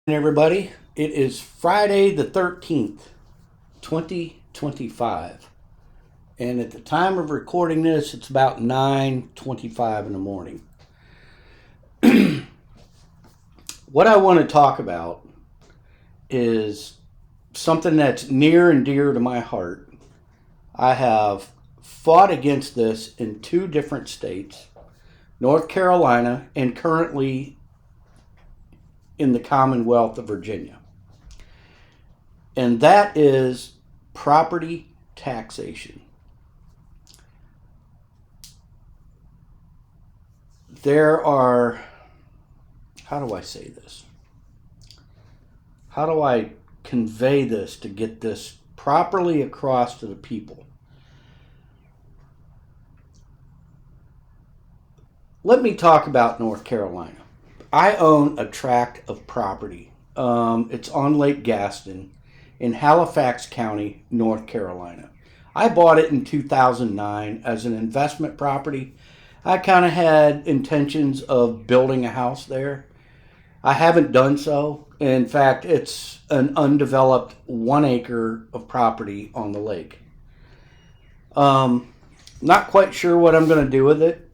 Everybody. It is Friday the 13th, 2025. And at the time of recording this, it's about 9:25 in the morning. What I want to talk about is something that's near and dear to my heart. I have fought against this in two different states, North Carolina and currently in the Commonwealth of Virginia. And that is property taxation. There are, how do I say this? How do I convey this to get this properly across to the people? Let me talk about North Carolina. I own a tract of property. It's on Lake Gaston in Halifax County, North Carolina. I bought it in 2009 as an investment property. I kind of had intentions of building a house there. I haven't done so. In fact, it's an undeveloped 1 acre of property on the lake. Not quite sure what I'm going to do with it.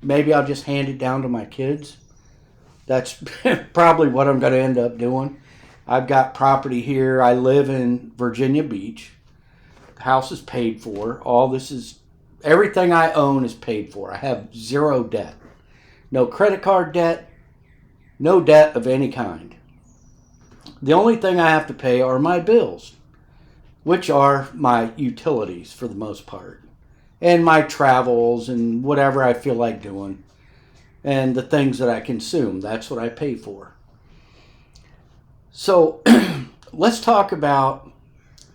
Maybe I'll just hand it down to my kids. That's probably what I'm going to end up doing. I've got property here. I live in Virginia Beach. The house is paid for. Everything I own is paid for. I have zero debt. No credit card debt. No debt of any kind. The only thing I have to pay are my bills, which are my utilities for the most part, and my travels and whatever I feel like doing, and the things that I consume. That's what I pay for. So let's talk about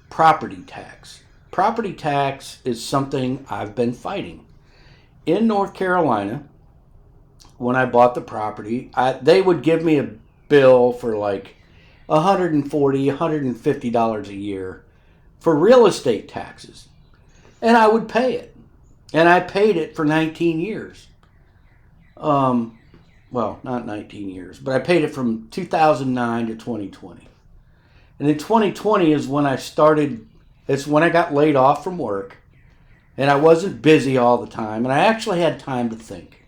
property tax. Property tax is something I've been fighting. In North Carolina, when I bought the property, they would give me a bill for like $140, $150 a year for real estate taxes. And I would pay it. And I paid it for 19 years. Well, not 19 years, but I paid it from 2009 to 2020. And in 2020 is when it's when I got laid off from work, and I wasn't busy all the time, and I actually had time to think.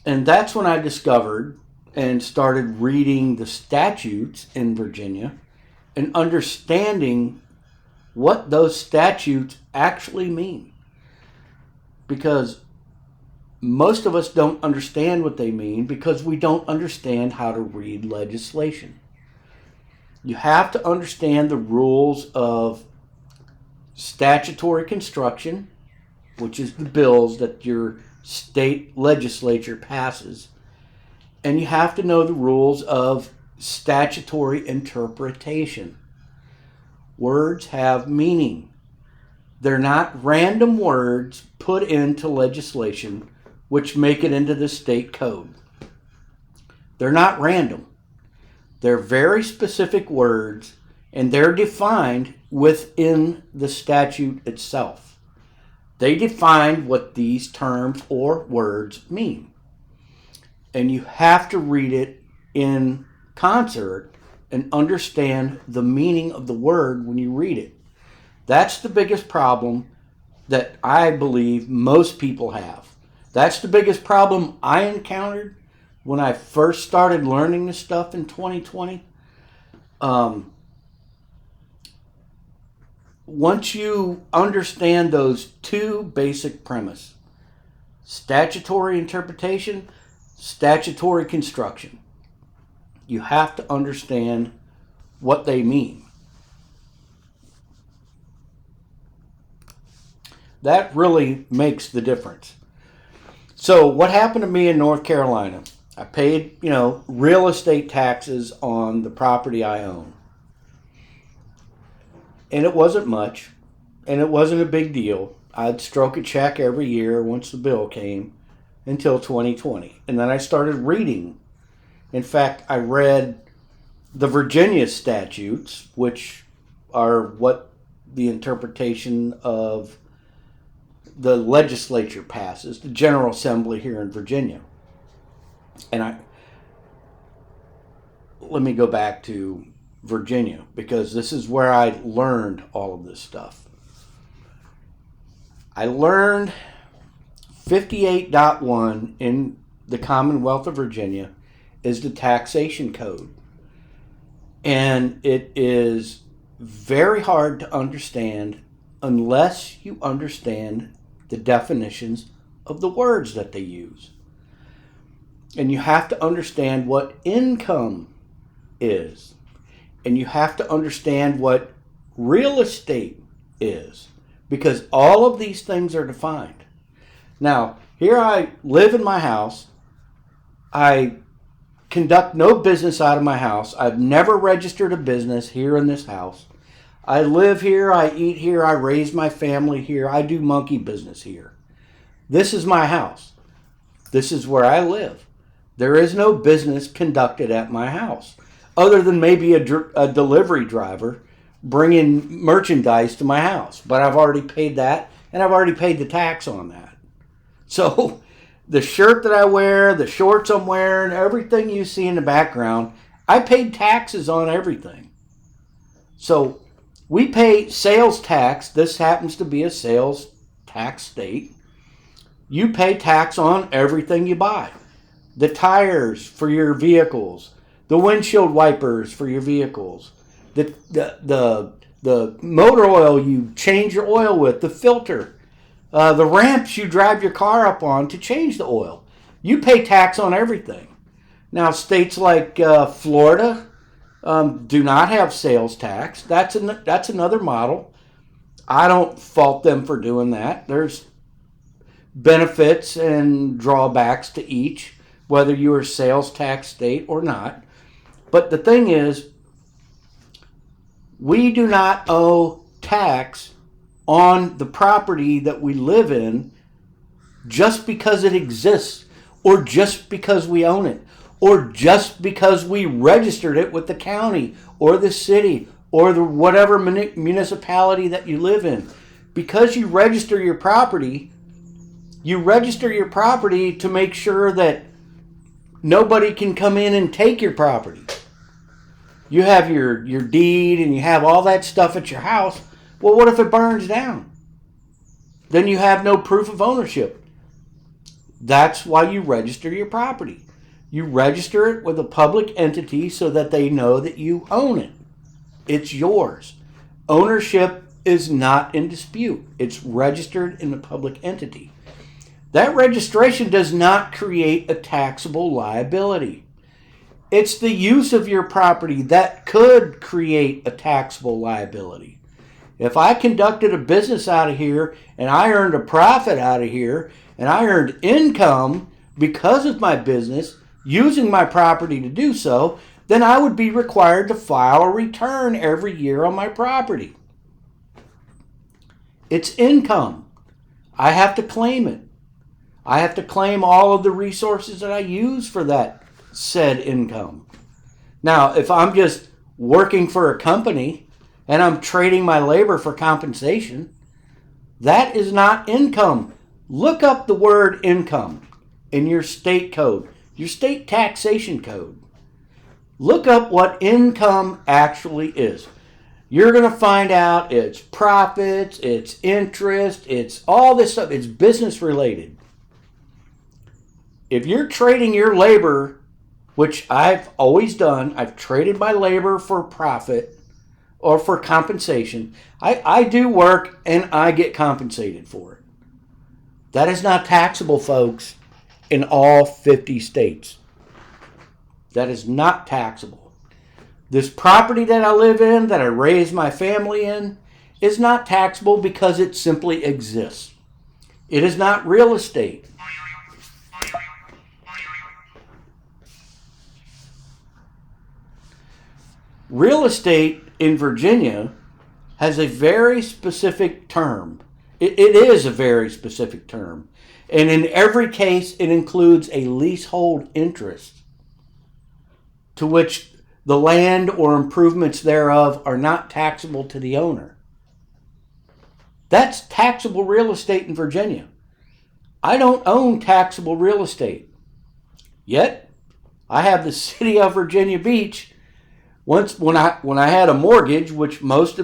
And that's when I discovered and started reading the statutes in Virginia and understanding what those statutes actually mean. Because most of us don't understand what they mean because we don't understand how to read legislation. You have to understand the rules of statutory construction, which is the bills that your state legislature passes, and you have to know the rules of statutory interpretation. Words have meaning. They're not random words put into legislation which make it into the state code. They're not random. They're very specific words, and they're defined within the statute itself. They define what these terms or words mean. And you have to read it in concert and understand the meaning of the word when you read it. That's the biggest problem that I believe most people have. That's the biggest problem I encountered when I first started learning this stuff in 2020. Once you understand those two basic premises, statutory interpretation, statutory construction, you have to understand what they mean. That really makes the difference. So what happened to me in North Carolina? I paid, real estate taxes on the property I own. And it wasn't much, and it wasn't a big deal. I'd stroke a check every year once the bill came until 2020. And then I started reading. In fact, I read the Virginia statutes, which are what the interpretation of the legislature passes, the General Assembly here in Virginia. And let me go back to Virginia, because this is where I learned all of this stuff. I learned 58.1 in the Commonwealth of Virginia is the taxation code. And it is very hard to understand unless you understand the definitions of the words that they use. And you have to understand what income is. And you have to understand what real estate is. Because all of these things are defined. Now, here I live in my house. I conduct no business out of my house. I've never registered a business here in this house. I live here, I eat here, I raise my family here, I do monkey business here. This is my house. This is where I live. There is no business conducted at my house, other than maybe a delivery driver bringing merchandise to my house. But I've already paid that, and I've already paid the tax on that. So the shirt that I wear, the shorts I'm wearing, everything you see in the background, I paid taxes on everything. So we pay sales tax. This happens to be a sales tax state. You pay tax on everything you buy. The tires for your vehicles, the windshield wipers for your vehicles, the motor oil you change your oil with, the filter, the ramps you drive your car up on to change the oil. You pay tax on everything. Now, states like Florida do not have sales tax. That's another model. I don't fault them for doing that. There's benefits and drawbacks to each, whether you're a sales tax state or not. But the thing is, we do not owe tax on the property that we live in just because it exists, or just because we own it, or just because we registered it with the county or the city or the whatever municipality that you live in. Because you register your property to make sure that nobody can come in and take your property. You have your deed and you have all that stuff at your house. Well, what if it burns down? Then you have no proof of ownership. That's why you register your property. You register it with a public entity so that they know that you own it. It's yours. Ownership is not in dispute. It's registered in a public entity. That registration does not create a taxable liability. It's the use of your property that could create a taxable liability. If I conducted a business out of here and I earned a profit out of here and I earned income because of my business using my property to do so, then I would be required to file a return every year on my property. It's income. I have to claim it. I have to claim all of the resources that I use for that said income. Now, if I'm just working for a company and I'm trading my labor for compensation, that is not income. Look up the word income in your state code, your state taxation code. Look up what income actually is. You're going to find out it's profits, it's interest, it's all this stuff. It's business related. If you're trading your labor, which I've always done, I've traded my labor for profit or for compensation. I do work and I get compensated for it. That is not taxable, folks, in all 50 states. That is not taxable. This property that I live in, that I raise my family in, is not taxable because it simply exists. It is not real estate. Real estate in Virginia has a very specific term. It is a very specific term. And in every case, it includes a leasehold interest to which the land or improvements thereof are not taxable to the owner. That's taxable real estate in Virginia. I don't own taxable real estate. Yet, I have the city of Virginia Beach Once when I had a mortgage, which most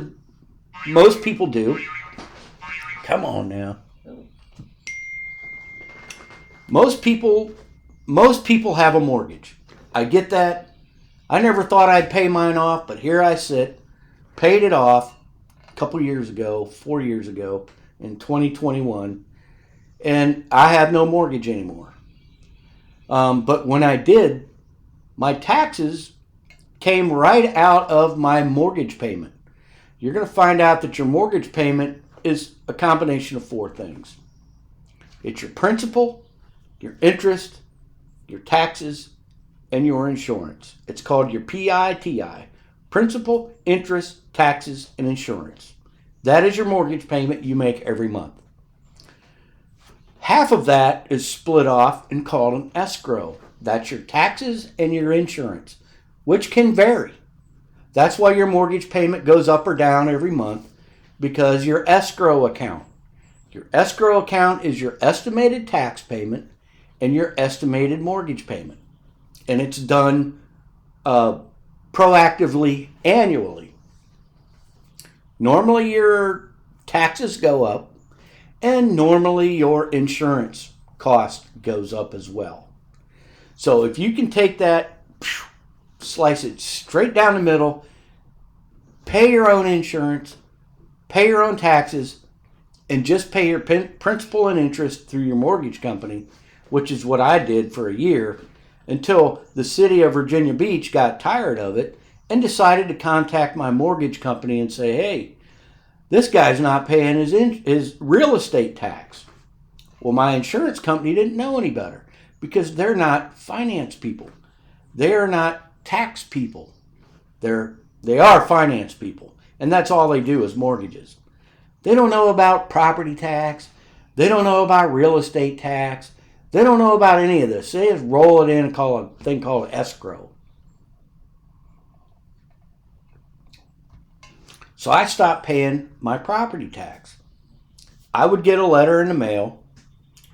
people do. Come on now. Most people have a mortgage. I get that. I never thought I'd pay mine off, but here I sit, paid it off a couple years ago, 4 years ago, in 2021, and I have no mortgage anymore. But when I did, my taxes came right out of my mortgage payment. You're going to find out that your mortgage payment is a combination of four things. It's your principal, your interest, your taxes, and your insurance. It's called your PITI. Principal, interest, taxes, and insurance. That is your mortgage payment you make every month. Half of that is split off and called an escrow. That's your taxes and your insurance, which can vary. That's why your mortgage payment goes up or down every month, because your escrow account. Your escrow account is your estimated tax payment and your estimated mortgage payment. And it's done proactively annually. Normally your taxes go up, and normally your insurance cost goes up as well. So if you can take that, slice it straight down the middle, pay your own insurance, pay your own taxes, and just pay your principal and interest through your mortgage company, which is what I did for a year, until the city of Virginia Beach got tired of it and decided to contact my mortgage company and say, hey, this guy's not paying his real estate tax. Well, my insurance company didn't know any better, because they're not finance people. They're not tax people. They are finance people, and that's all they do is mortgages. They don't know about property tax. They don't know about real estate tax. They don't know about any of this. They just roll it in and call a thing called escrow. So I stopped paying my property tax. I would get a letter in the mail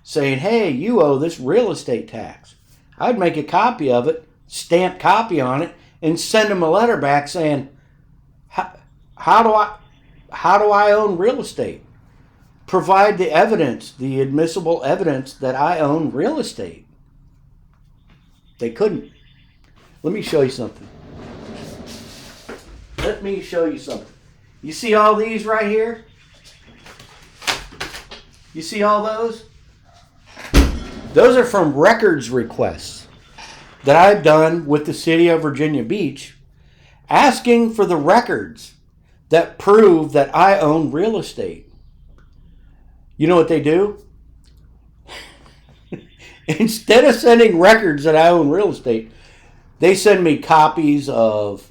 saying, hey, you owe this real estate tax. I'd make a copy of it, stamp copy on it, and send them a letter back saying, how do I own real estate? Provide the evidence, the admissible evidence that I own real estate. They couldn't. Let me show you something. You see all these right here? You see all those? Those are from records requests that I've done with the city of Virginia Beach, asking for the records that prove that I own real estate. You know what they do? Instead of sending records that I own real estate, they send me copies of,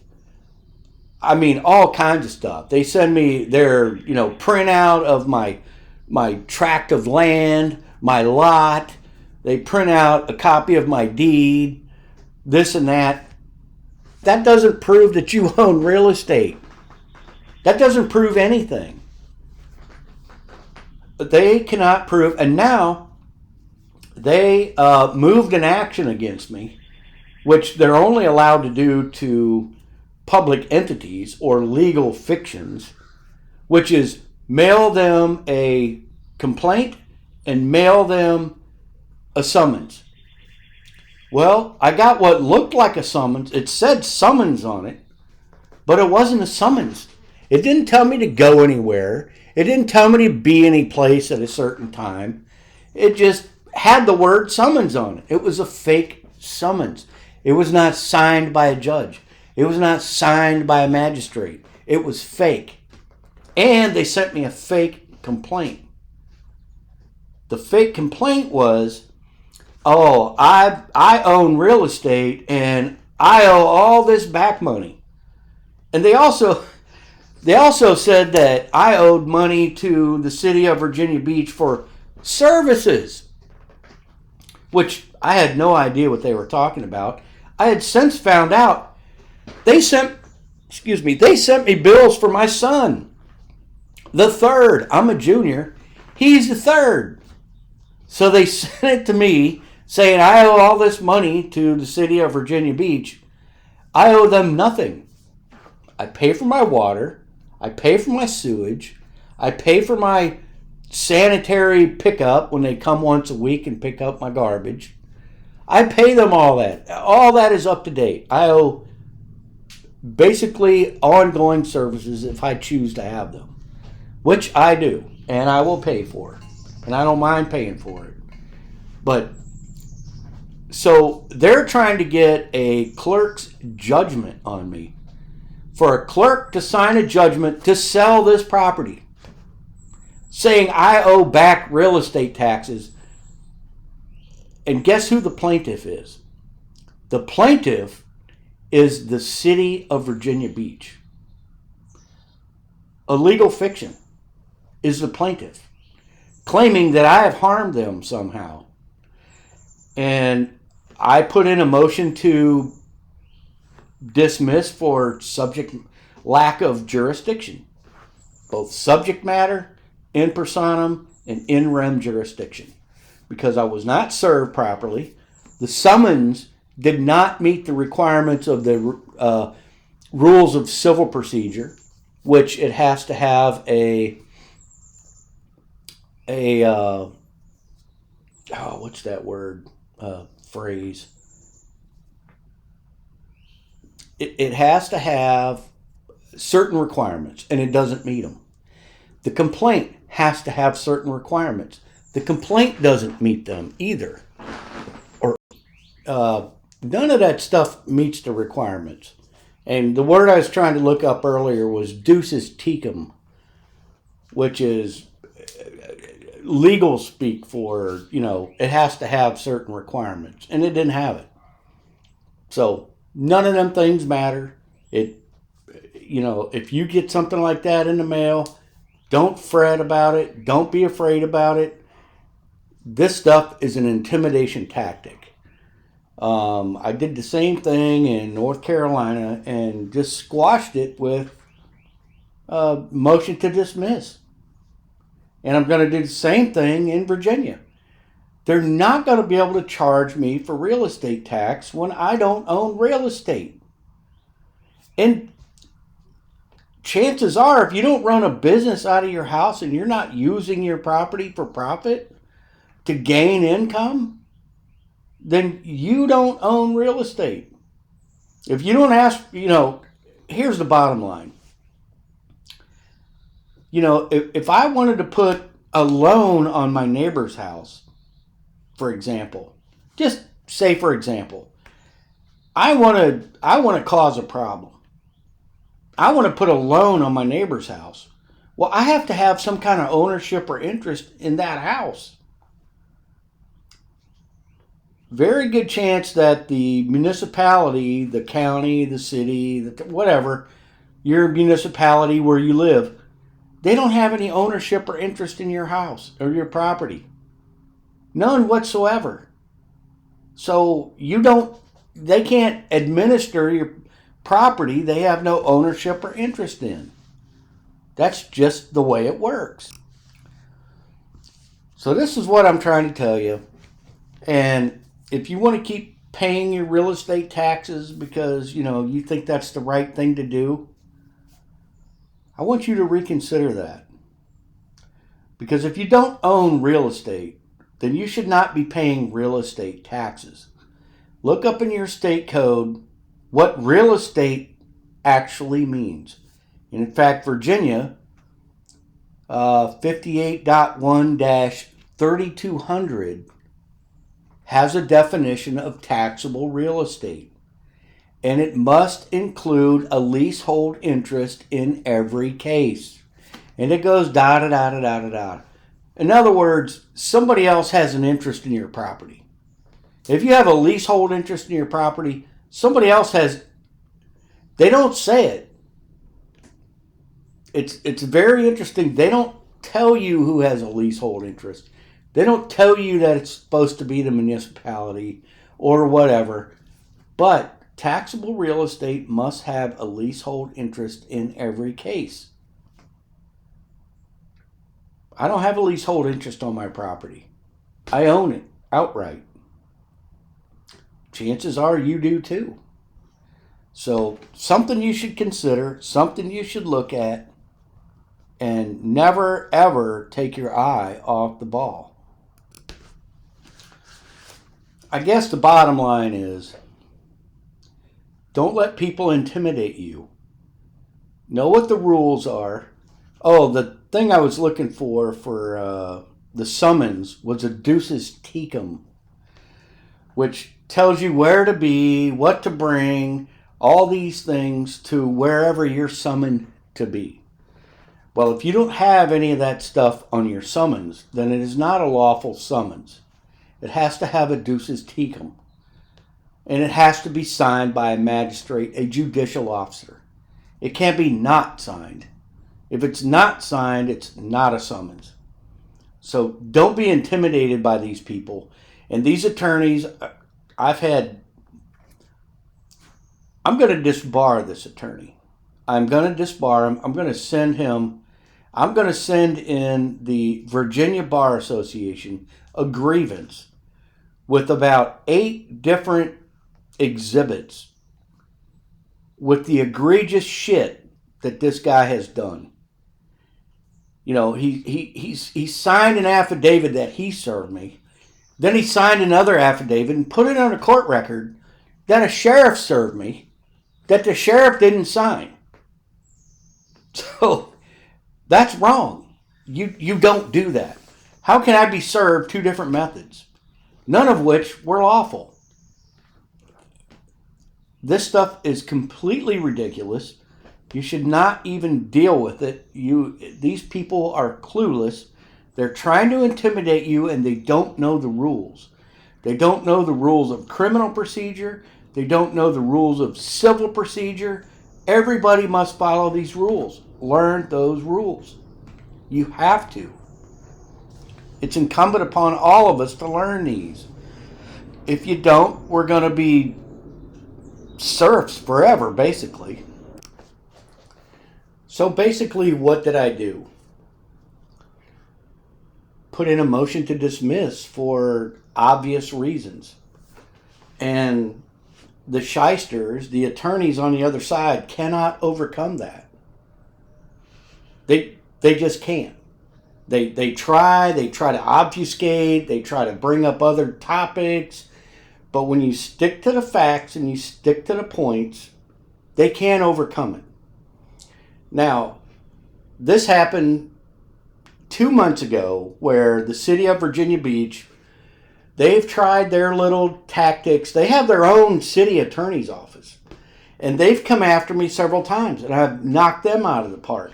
all kinds of stuff. They send me their, printout of my tract of land, my lot. They print out a copy of my deed, this and that. That doesn't prove that you own real estate. That doesn't prove anything. But they cannot prove, and now they moved an action against me, which they're only allowed to do to public entities or legal fictions, which is mail them a complaint and mail them a summons. Well, I got what looked like a summons. It said summons on it, but it wasn't a summons. It didn't tell me to go anywhere. It didn't tell me to be any place at a certain time. It just had the word summons on it. It was a fake summons. It was not signed by a judge. It was not signed by a magistrate. It was fake. And they sent me a fake complaint. The fake complaint was, oh, I own real estate and I owe all this back money. And they also said that I owed money to the city of Virginia Beach for services, which I had no idea what they were talking about. I had since found out they sent me bills for my son, the third. I'm a junior. He's the third. So they sent it to me saying I owe all this money to the city of Virginia Beach. I owe them nothing. I pay for my water. I pay for my sewage. I pay for my sanitary pickup when they come once a week and pick up my garbage. I pay them all that. All that is up to date. I owe basically ongoing services if I choose to have them, which I do, and I will pay for it. And I don't mind paying for it. But so they're trying to get a clerk's judgment on me, for a clerk to sign a judgment to sell this property, saying I owe back real estate taxes. And guess who the plaintiff is? The plaintiff is the city of Virginia Beach. A legal fiction is the plaintiff, claiming that I have harmed them somehow. And I put in a motion to dismiss for lack of jurisdiction, both subject matter, in personam, and in rem jurisdiction, because I was not served properly. The summons did not meet the requirements of the rules of civil procedure, which it has to have what's that word, phrase? It has to have certain requirements, and it doesn't meet them. The complaint has to have certain requirements. The complaint doesn't meet them either. Or none of that stuff meets the requirements. And the word I was trying to look up earlier was ducis tecum, which is legal speak for, it has to have certain requirements. And it didn't have it. So none of them things matter. If you get something like that in the mail, don't fret about it. Don't be afraid about it. This stuff is an intimidation tactic. I did the same thing in North Carolina and just squashed it with a motion to dismiss. And I'm going to do the same thing in Virginia. They're not going to be able to charge me for real estate tax when I don't own real estate. And chances are, if you don't run a business out of your house and you're not using your property for profit to gain income, then you don't own real estate. If you don't ask, here's the bottom line. If I wanted to put a loan on my neighbor's house, for example, just say for example, I want to cause a problem. I want to put a loan on my neighbor's house. Well, I have to have some kind of ownership or interest in that house. Very good chance that the municipality, the county, the city, whatever, your municipality where you live, they don't have any ownership or interest in your house or your property. None whatsoever. So they can't administer your property they have no ownership or interest in. That's just the way it works. So this is what I'm trying to tell you. And if you want to keep paying your real estate taxes because, you think that's the right thing to do, I want you to reconsider that. Because if you don't own real estate, then you should not be paying real estate taxes. Look up in your state code what real estate actually means. And in fact, Virginia 58.1-3200 has a definition of taxable real estate. And it must include a leasehold interest in every case. And it goes da-da-da-da-da-da-da. In other words, somebody else has an interest in your property. If you have a leasehold interest in your property, somebody else has. They don't say it. It's very interesting. They don't tell you who has a leasehold interest. They don't tell you that it's supposed to be the municipality or whatever. But taxable real estate must have a leasehold interest in every case. I don't have a leasehold interest on my property. I own it outright. Chances are you do too. So something you should consider, something you should look at, and never ever take your eye off the ball. I guess the bottom line is, don't let people intimidate you. Know what the rules are. Oh, the thing I was looking for the summons was a Deuces Tecum, which tells you where to be, what to bring, all these things to wherever you're summoned to be. Well, if you don't have any of that stuff on your summons, then it is not a lawful summons. It has to have a Deuces Tecum. And it has to be signed by a magistrate, a judicial officer. It can't be not signed. If it's not signed, it's not a summons. So don't be intimidated by these people. And these attorneys, I'm going to disbar this attorney. I'm going to disbar him. I'm going to send in the Virginia Bar Association a grievance with about 8 different exhibits with the egregious shit that this guy has done. You know, he signed an affidavit that he served me. Then he signed another affidavit and put it on a court record that a sheriff served me that the sheriff didn't sign. So that's wrong. You don't do that. How can I be served 2 different methods, none of which were lawful? This stuff is completely ridiculous. You should not even deal with it. These people are clueless. They're trying to intimidate you, and they don't know the rules. They don't know the rules of criminal procedure. They don't know the rules of civil procedure. Everybody must follow these rules. Learn those rules. You have to. It's incumbent upon all of us to learn these. If you don't, we're going to be serfs forever, basically. So basically, what did I do? Put in a motion to dismiss for obvious reasons. And the shysters, the attorneys on the other side, cannot overcome that. They just can't. They try to obfuscate, they try to bring up other topics, but when you stick to the facts and you stick to the points, they can't overcome it. Now, this happened 2 months ago where the city of Virginia Beach, they've tried their little tactics. They have their own city attorney's office. And they've come after me several times, and I've knocked them out of the park.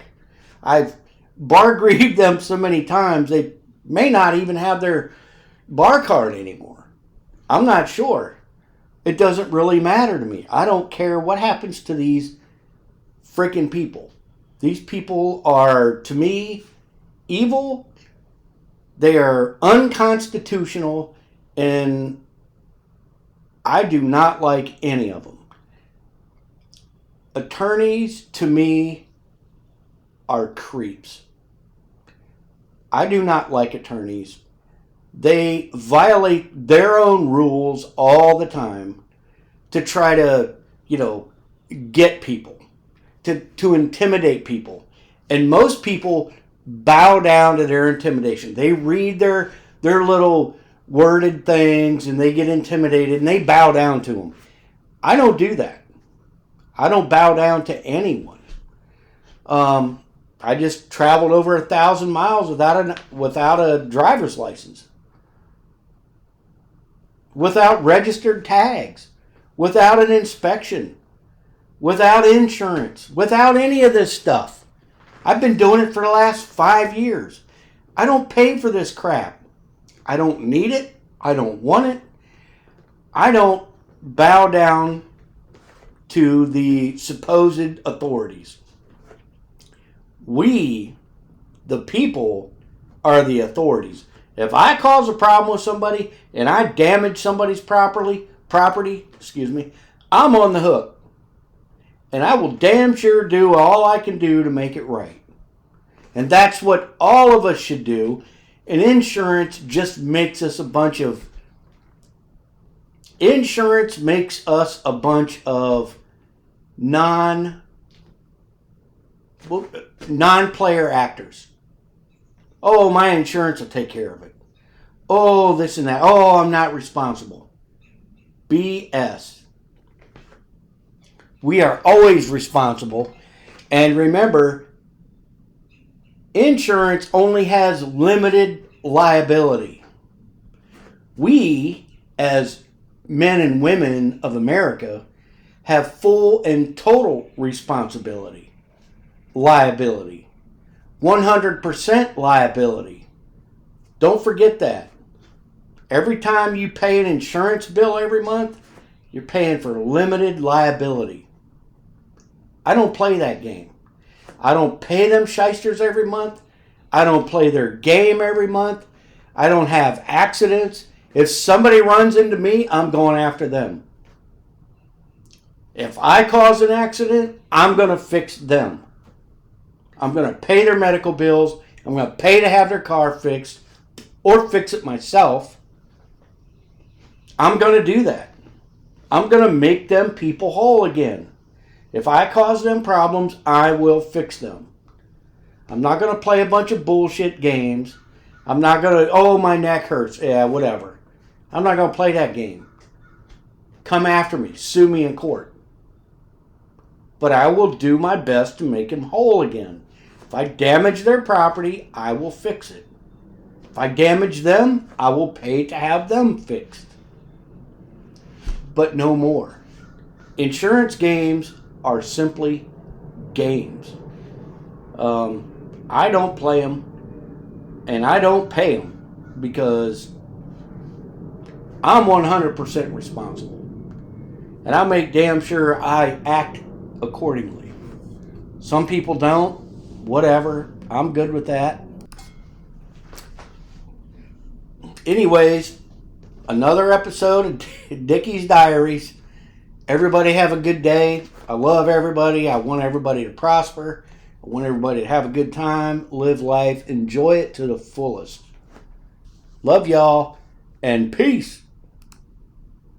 I've bar grieved them so many times, they may not even have their bar card anymore. I'm not sure. It doesn't really matter to me. I don't care what happens to these freaking people. These people are, to me, evil. They are unconstitutional, and I do not like any of them. Attorneys, to me, are creeps. I do not like attorneys. They violate their own rules all the time to try to, get people, to intimidate people. And most people bow down to their intimidation. They read their little worded things and they get intimidated and they bow down to them. I don't do that. I don't bow down to anyone. I just traveled over 1,000 miles without a driver's license, without registered tags, without an inspection, without insurance, without any of this stuff. I've been doing it for the last 5 years. I don't pay for this crap. I don't need it. I don't want it. I don't bow down to the supposed authorities. We, the people, are the authorities. If I cause a problem with somebody and I damage somebody's property, I'm on the hook. And I will damn sure do all I can do to make it right. And that's what all of us should do. And insurance just makes us a bunch of non-player actors. Oh, my insurance will take care of it. Oh, this and that. Oh, I'm not responsible. BS. We are always responsible. And remember, insurance only has limited liability. We, as men and women of America, have full and total responsibility. Liability. 100% liability. Don't forget that. Every time you pay an insurance bill every month, you're paying for limited liability. I don't play that game. I don't pay them shysters every month. I don't play their game every month. I don't have accidents. If somebody runs into me, I'm going after them. If I cause an accident, I'm going to fix them. I'm going to pay their medical bills. I'm going to pay to have their car fixed or fix it myself. I'm going to do that. I'm going to make them people whole again. If I cause them problems, I will fix them. I'm not going to play a bunch of bullshit games. I'm not going to, oh, my neck hurts. Yeah, whatever. I'm not going to play that game. Come after me. Sue me in court. But I will do my best to make them whole again. If I damage their property, I will fix it. If I damage them, I will pay to have them fixed. But no more. Insurance games are simply games. I don't play them, and I don't pay them because I'm 100% responsible. And I make damn sure I act accordingly. Some people don't. Whatever. I'm good with that. Anyways, another episode of Dickie's Diaries. Everybody have a good day. I love everybody. I want everybody to prosper. I want everybody to have a good time, live life, enjoy it to the fullest. Love y'all, and peace.